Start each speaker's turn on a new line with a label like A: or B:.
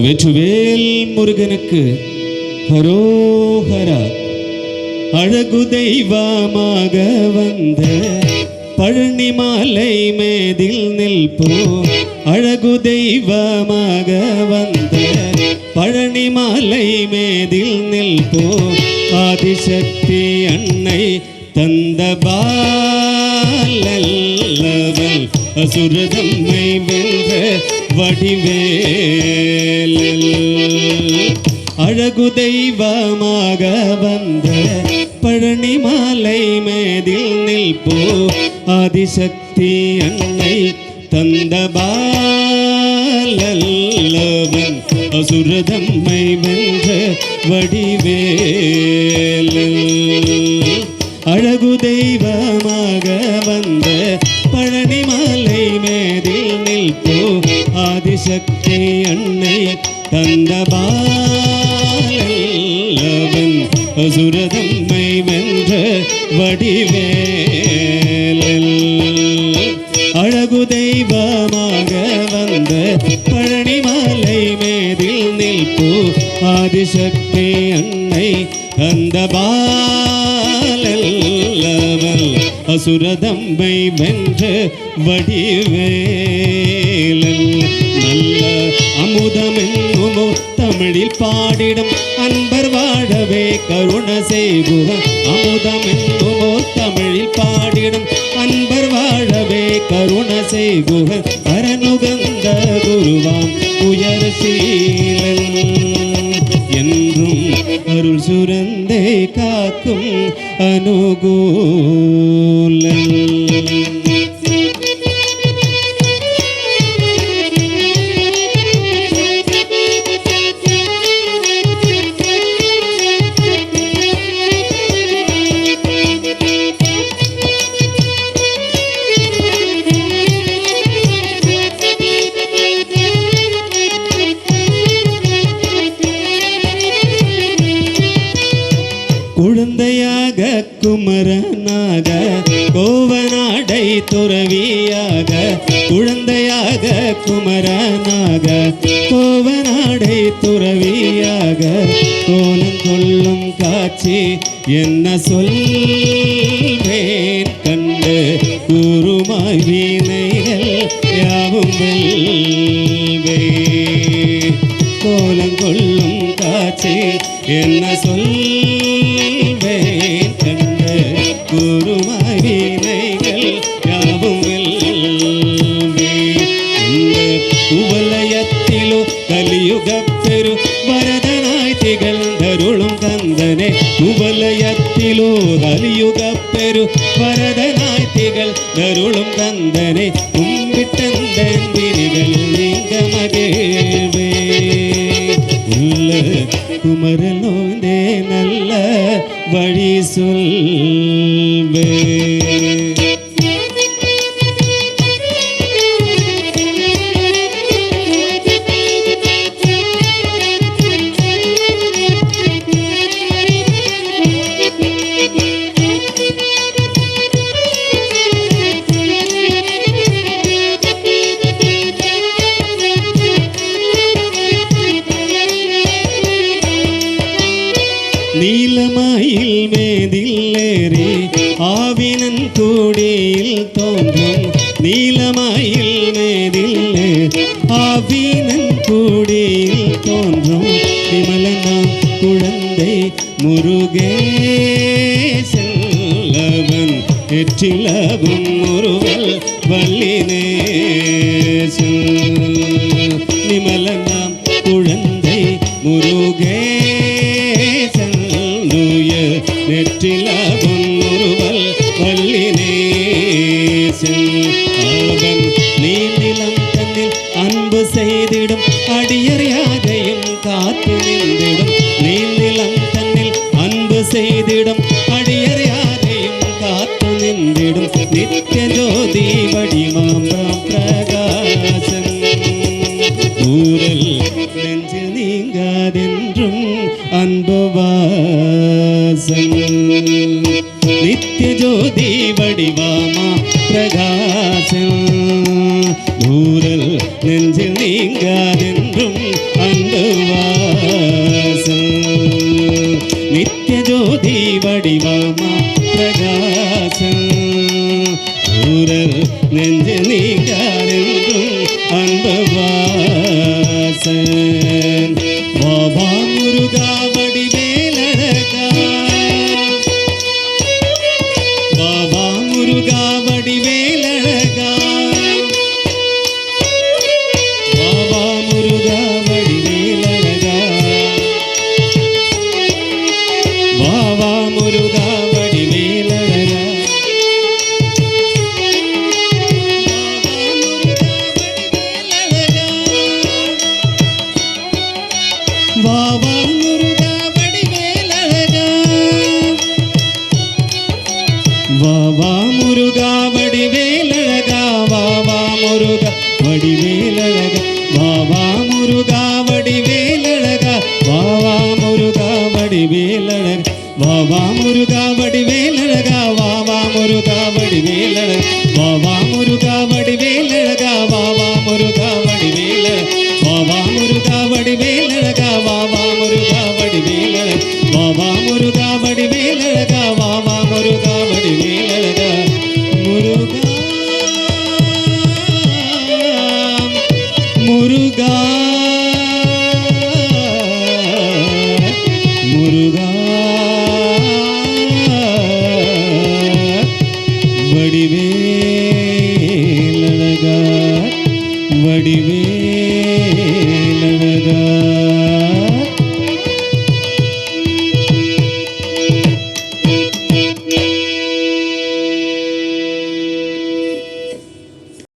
A: வெற்றுவேல் முருகனுக்கு ஹரோஹரா. அழகு தெய்வமாக வந்த பழனி மாலை மேதில் நிற்போம். அழகு தெய்வமாக வந்த பழனி மாலை மேதில் நிற்போம். ஆதிசக்தி அன்னை தந்த பாலல்லவள் அசுரதம்மை வென்ற வடிவேல். அழகு தெய்வமாக வந்த பழனி மாலை மேதில் நிற்போ. ஆதிசக்தி அன்னை தந்த பாலல்லவன் அசுரதம்மை வென்ற வடிவேல். அழகு தெய்வமாக வந்த பழனி மாலை மேதில் நிற்போ. ஆதிசக்தி அன்னை தந்த பாலல்லவன் அசுரதம்மை வென்ற வடிவேல். அழகு தெய்வமாக வந்த பழனி மாலை மேதில் நிற்போ. ஆதிசக்தி அன்னை தந்த பாலல்லவன் அசுரதம்மை வென்ற வடிவேல். நல்ல அமுதமென்னுமோ தமிழில் பாடிடும் அன்பர் வாழவே கருண செய்குக. அமுதமென்னுமோ தமிழில் பாடிடும் அன்பர் வாழவே கருண செய்குக. அரணுகந்த குருவாம் உயர் சீலன் என்றும் அருள் சுரந்தே காக்கும் அனுகூலன். குழந்தையாக குமரனாக கோவனாடை துறவியாக. குழந்தையாக குமரனாக கோவனாடை துறவியாக. கோலம் கொள்ளும் காட்சி என்ன சொல்வேன் கண்டு கூறுமாய் வீணைகள் யாவும் வெல்வே. கோலம் கொள்ளும் காட்சி என்ன சொல்வேன் கண்டு கூறுமாய் வீணைகள் யாவும் வெல்வே. இந்த உவலயத்திலோ கலியுக பெரு வரதனாய் திகழ்ந்தருளும் கந்தனே. உவலயத்திலோ கலியுக பெரு வரதனாய் திகழ்ந்தருளும் கந்தனே. கும்பிட்டந்தன் விரிகள் நீங்க மகிழ்வே. உள்ள குமரனோந்தே நல்ல வழி சொல்வே. நீலமயில் மேதில் ஏறி ஆவினன் கூடியில் தோன்றும். நீலமயில் மேதில் ஆவினன் கூடியில் தோன்றும். விமலனாம் குழந்தை முருகேசன் எற்றிலவும் முருகல் வல்லினேசன். நிமலனாம் குழந்தை முருகேசன் நெற்றிலவும் முருவல் வல்லினேசன். அவன் நீந்திலம் தன்னில் அன்பு செய்திடும் அடியர் யாதையும் காத்து நின்றிடும். நீந்திலம் தன்னில் அன்பு செய்திடும் அடியர் யாதையும் காத்து நின்றிடும். நித்திய ஜோதி வடிவாம் பிரகாசன். ஊரல் நெஞ்சில் நீங்காதென்றும் அன்பு வாசம் நித்திய ஜோதி வடிவமா பிரகாசம் ஊரல் நெஞ்சில் நீங்காதென்றும் அன்பு வாசம் பாபா முருகா வடிவேலழகா பாபா முருகா வடிவேலழகா பாபா முருகா வடிவேலழகா பாபா முருகா வடிவேலழகா பாபா முருகா வடிவேலழகா பாபா முருகா வடிவேலழகா பாபா முருகா வடிவேலழகா பாபா முருகா வடிவேலழகா பாபா முருகா வடிவேலழகா பாபா முருகா வடிவேலழகா பாபா முருகா வடிவேலழகா பாபா முருகா வடிவேலழகா பாபா முருகா வடிவேலழகா பாபா முருகா வடிவேலழகா பாபா முருகா வடிவேலழகா பாபா முருகா வடிவேலழகா பாபா முருகா வடிவேலழகா முருகா முருகா வடிவேலழகா வடிவேலழகா